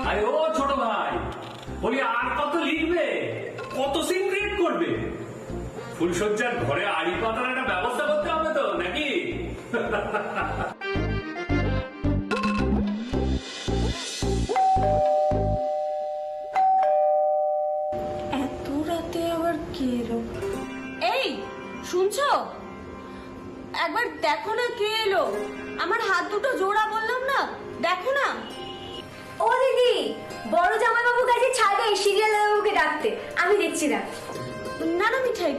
আরে ও ছোট ভাই, বলি আর কত লিখবে, কত সিন ক্রিয়েট করবে? ফুলসজ্জার ঘরে আড়ি পাতার একটা ব্যবস্থা করতে হবে তো নাকি? এত রাতে আবার কে এলো? এই শুনছো? একবার দেখো না কে এলো। আমার হাত দুটো জোড়া বললাম না, দেখো না। ও দিদি, বড় জামাইবাবু গেছে ছাদে সিরিয়াল বাবুকে ডাকতে, আমি দেখছি না। না না মিঠাই,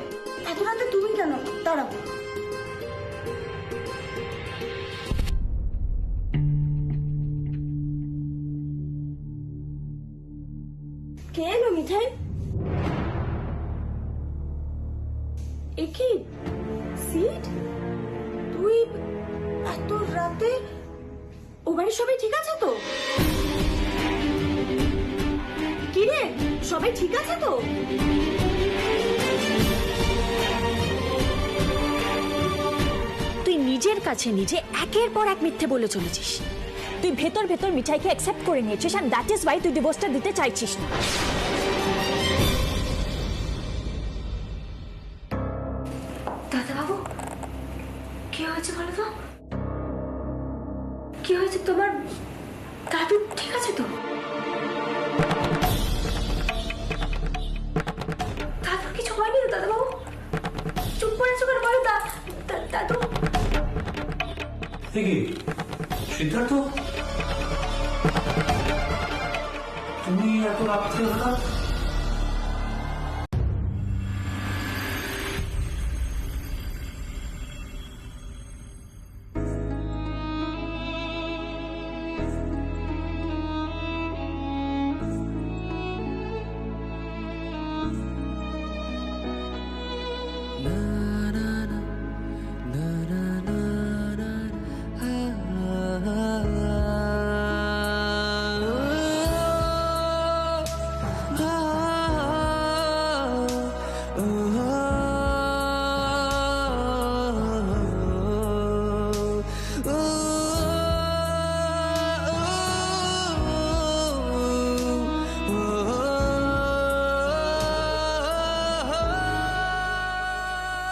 এত রাতে তুমি কেন? দাঁড়াও। কে এলো মিঠাই? এ কি সিট? তুই এত রাতে? ও বাড়ির সবাই ঠিক আছে তো? কি রে, সবাই ঠিক আছে তো? তুই নিজের কাছে নিজে একের পর এক মিথ্যে বলে চলেছিস। তুই ভেতর ভেতর মিঠাইকে অ্যাকসেপ্ট করে নিয়েছিস, আর দ্যাট ইজ ওয়াই তুই ডিভোর্সটা দিতে চাইছিস না। দাদাবাবু, কি হয়েছে বলো তো? কি হয়েছে তোমার? দাদু ঠিক আছে তো? দাদুর কিছু হয়নি তো দাদাবাবু? চুপ করে চুপ করে বলো দাদু। দেখি সিদ্ধার্থ, তুমি এত রাত্রে হঠাৎ?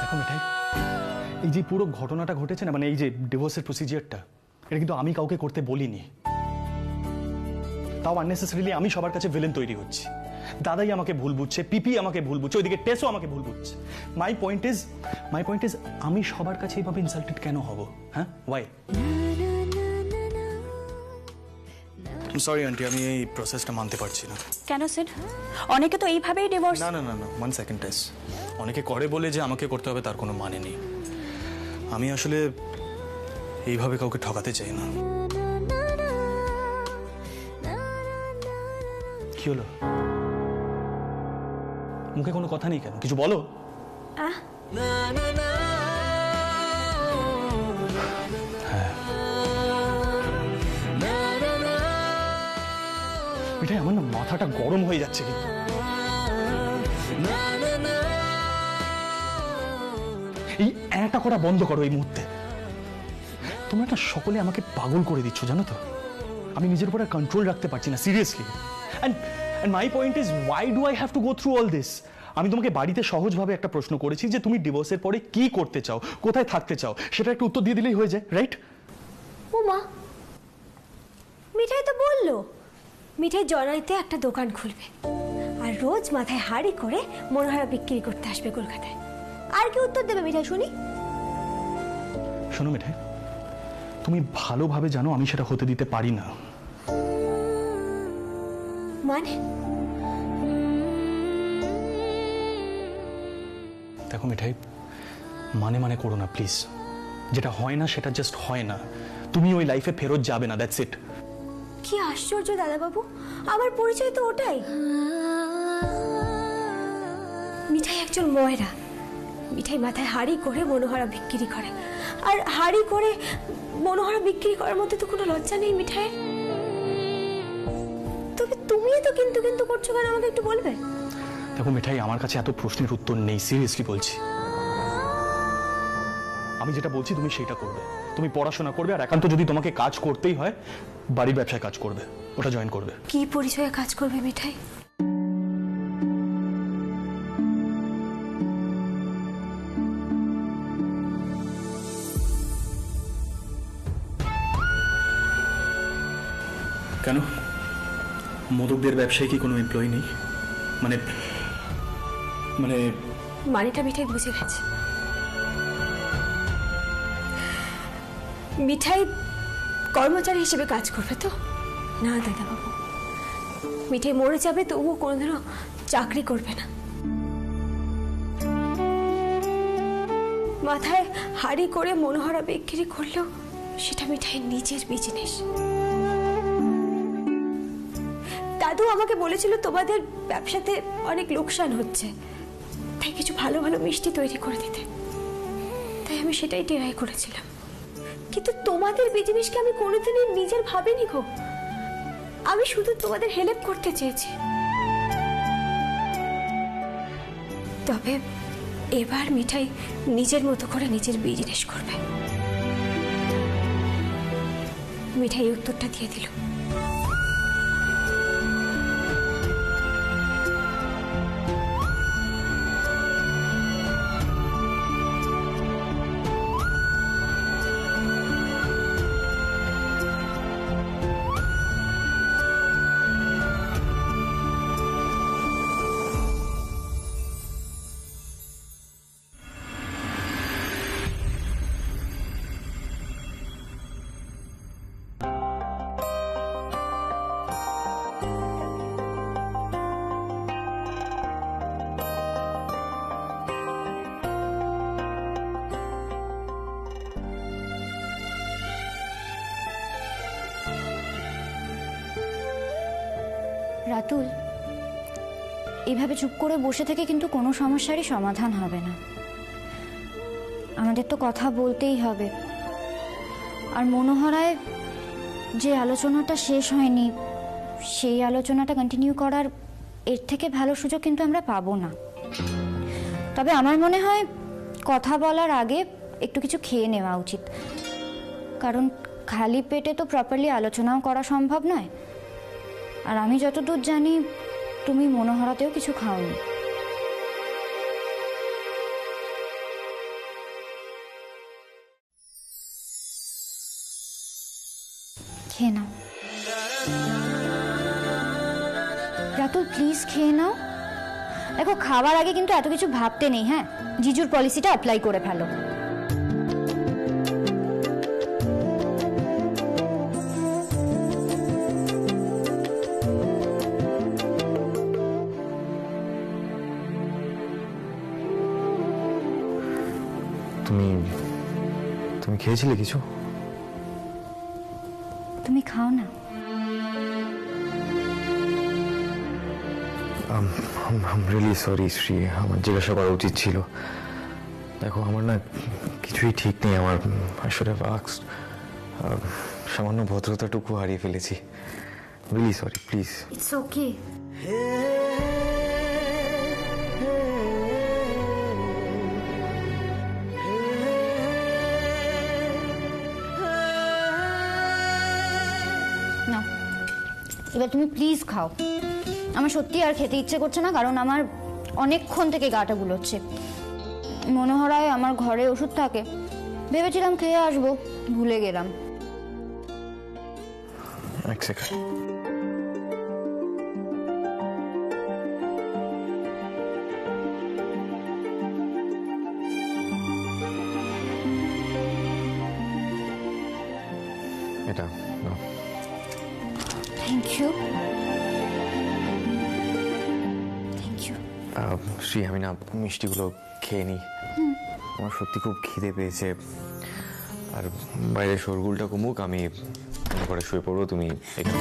দেখো মিঠাই, এই যে পুরো ঘটনাটা ঘটেছে না, মানে এই যে ডিভোর্সের প্রসিজিয়ারটা, এটা কিন্তু আমি কাউকে করতে বলিনি। তাও আননেসেসারিলি আমি সবার কাছে ভিলেন তৈরি হচ্ছি। দাদাই আমাকে ভুল বুঝছে, পিপি আমাকে ভুল বুঝছে, ওইদিকে টেসও আমাকে ভুল বুঝছে। মাই পয়েন্ট ইজ আমি সবার কাছে এইভাবে ইনসাল্টেড কেন হব? হ্যাঁ, ওয়াই? সরি আন্টি, আমি এই প্রসেসটা মানতে পারছি না। কেন স্যার? অনেকে তো এইভাবেই ডিভোর্স। না, 1 সেকেন্ড টেস। অনেকে করে বলে যে আমাকে করতে হবে তার কোনো মানে নেই। আমি আসলে এইভাবে কাউকে ঠকাতে চাই না। কি হলো? মুখে কোনো কথা নেই কেন? কিছু বলো। মিঠাই, আমার না মাথাটা গরম হয়ে যাচ্ছে কিন্তু। এই একটা করা বন্ধ করো এই মুহূর্তে। তোমরা একটা সকলে আমাকে পাগল করে দিচ্ছ, জানো তো? আমি নিজের উপর কন্ট্রোল রাখতে পারছি না, seriously. And my point is, why do I have to go through all this? আমি তোমাকে বাড়িতে সহজভাবে একটা প্রশ্ন করেছি যে তুমি ডিভোর্সের পরে কি করতে চাও, কোথায় থাকতে চাও, সেটা একটা উত্তর দিয়ে দিলেই হয়ে যায়, রাইট? ও মা, মিঠাই তো বললো মিঠাই জনাইতে একটা দোকান খুলবে, আর রোজ মাথায় হাড়ি করে মনোহারা বিক্রি করতে আসবে কলকাতায়। আর কি উত্তর দেবে মিঠাই শুনি? শোনো মিঠাই, তুমি ভালোভাবে জানো আমি সেটা হতে দিতে পারি না। মানে? দেখো মিঠাই, মানে করো না প্লিজ। যেটা হয় না সেটা জাস্ট হয় না। তুমি ওই লাইফে ফেরত যাবে না, দ্যাটস ইট। কি আশ্চর্য দাদাবাবু, আমার পরিচয় তো ওটাই। মিঠাই একজন ময়রা। মিঠাই মাথায় হাড়ি করে মনোহারা বিক্রি করে, আর হাড়ি করে মনোহারা বিক্রি করার মধ্যে তো কোনো লজ্জা নেই মিঠাইয়ের। তবে তুমি তো কিন্তু করছো কেন, আমাকে একটু বলবে? দেখো মিঠাই, আমার কাছে এত প্রশ্নের উত্তর নেই, সিরিয়াসলি বলছি। আমি যেটা বলছি তুমি সেটা করবে। তুমি পড়াশোনা করবে, আর একান্ত যদি তোমাকে কাজ করতেই হয় বাড়ির ব্যবসায় কাজ করবে, ওটা জয়েন করবে। কি পরিচয়ে কাজ করবে মিঠাই? কেন, মোদকদের ব্যবসায় কি কোনো এমপ্লয়ি নেই? মানে মানেটা মিঠাই বুঝে গেছে। মিঠাই কর্মচারী হিসেবে কাজ করবে তো? না দাদাবাবু, মিঠাই মরে যাবে তবুও কোনোদিনও চাকরি করবে না। মাথায় হাড়ি করে মনোহরা বিক্রি করলেও সেটা মিঠাইয়ের নিজের বিজনেস। দাদু আমাকে বলেছিল তোমাদের ব্যবসাতে অনেক লোকসান হচ্ছে, তাই কিছু ভালো ভালো মিষ্টি তৈরি করে দিতে। তাই আমি সেটাই ট্রাই করেছিলাম। কিন্তু তোমাদের বিজনেসকে আমি কোনোদিনই নিজের ভাবিনি গো। আমি শুধু তোমাদের হেল্প করতে চেয়েছি। তবে এবার মিঠাই নিজের মতো করে নিজের বিজনেস করবে। মিঠাই উত্তরটা দিয়ে দিল। রাতুল, এভাবে চুপ করে বসে থেকে কিন্তু কোনো সমস্যারই সমাধান হবে না। আমাদের তো কথা বলতেই হবে। আর মনোহরায় যে আলোচনাটা শেষ হয়নি, সেই আলোচনাটা কন্টিনিউ করার এর থেকে ভালো সুযোগ কিন্তু আমরা পাবো না। তবে আমার মনে হয় কথা বলার আগে একটু কিছু খেয়ে নেওয়া উচিত, কারণ খালি পেটে তো প্রপারলি আলোচনাও করা সম্ভব নয়। আর আমি যতদূর জানি তুমি মনোহরাতেও কিছু খাওনি। খেয়ে নাও রাতুল, প্লিজ খেয়ে নাও। দেখো, খাবার আগে কিন্তু এত কিছু ভাবতে নেই। হ্যাঁ, জিজুর পলিসিটা অ্যাপ্লাই করে ফেলো। তুমি খেয়েছিলে কিছু? তুমি খাও না। I'm really sorry, Shri. আমার জিজ্ঞাসা করা উচিত ছিল। দেখো, আমার না কিছুই ঠিক নেই। আমার আসলে সামান্য ভদ্রতাটুকু হারিয়ে ফেলেছি। Really sorry, please. It's okay. এবার তুমি প্লিজ খাও। আমার সত্যি আর খেতে ইচ্ছে করছে না, কারণ আমার অনেকক্ষণ থেকে গাটা গুলোচ্ছে। মনোহরায় আমার ঘরে ওষুধ থাকে, ভেবেছিলাম খেয়ে আসবো, ভুলে গেলাম। এক সেকেন্ড। এটা নাও। Thank you. শ্রী, আমি না মিষ্টিগুলো খেয়ে নিই। আমার সত্যি খুব খিদে পেয়েছে। আর বাইরে শোরগোলটা কমুক, আমি ঘরে শুয়ে পড়বো। তুমি এখানে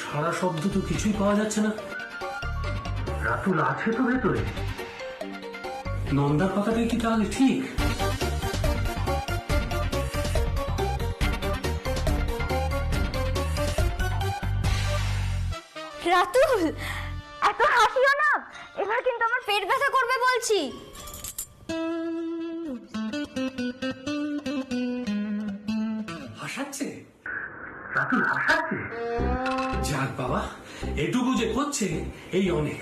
সারা শব্দ তো কিছুই পাওয়া যাচ্ছে না। রাতুল আছে তো ভেতরে? নন্দার কথাটাই কি তাহলে ঠিক? রাতুল, এত হাসিও না। এবার কিন্তু আমার পেট ব্যথা করবে বলছি। হাসাচ্ছে রাতুল, হাসাচ্ছে। যাক বাবা, এটুকু যে করছে এই অনেক।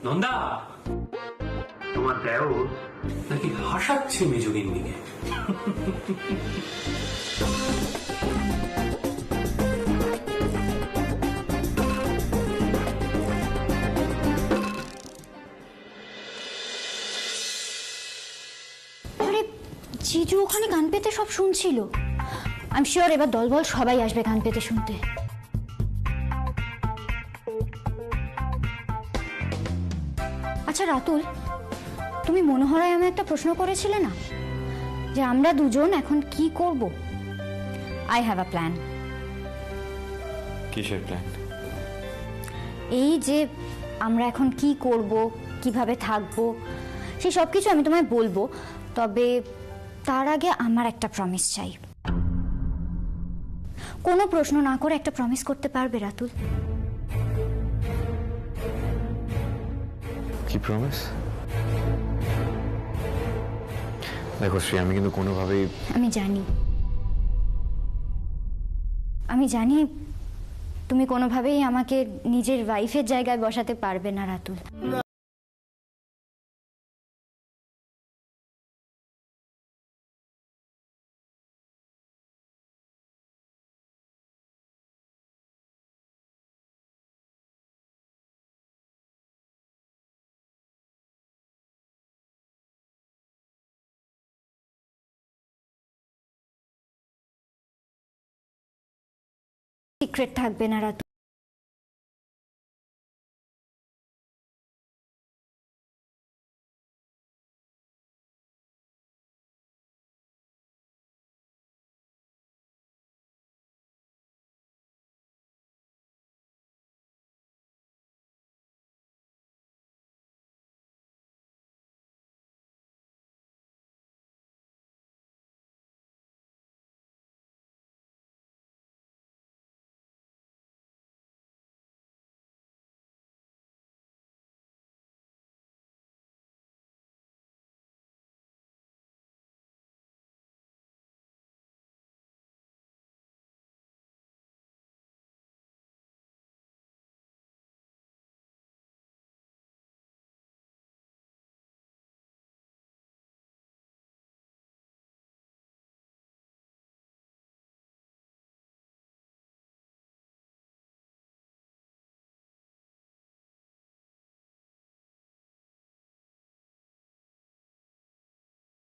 নন্দা, তোমার দেও নাকি হাসাচ্ছে মেজগিন্নিকে? আরে জিজু ওখানে গান পেতে সব শুনছিল। আই এম শিওর এবার দলবল সবাই আসবে গান পেতে শুনতে। আচ্ছা রাতুল, তুমি মনোহরায় আমি একটা প্রশ্ন করেছিলে না যে আমরা দুজন এখন কি করব? I have a plan. কিসের প্ল্যান? এই যে আমরা এখন কি করব, কিভাবে থাকবো, সেই সব কিছু আমি তোমায় বলবো, তবে তার আগে আমার একটা প্রমিস চাই। কোনো প্রশ্ন না করে একটা প্রমিস করতে পারবে রাতুল? কি প্রমিস? দেখো শ্রী, আমি কিন্তু কোনোভাবেই আমি জানি তুমি কোনোভাবেই আমাকে নিজের ওয়াইফের জায়গায় বসাতে পারবে না রাতুল। সিক্রেট থাকবে না রাতুল।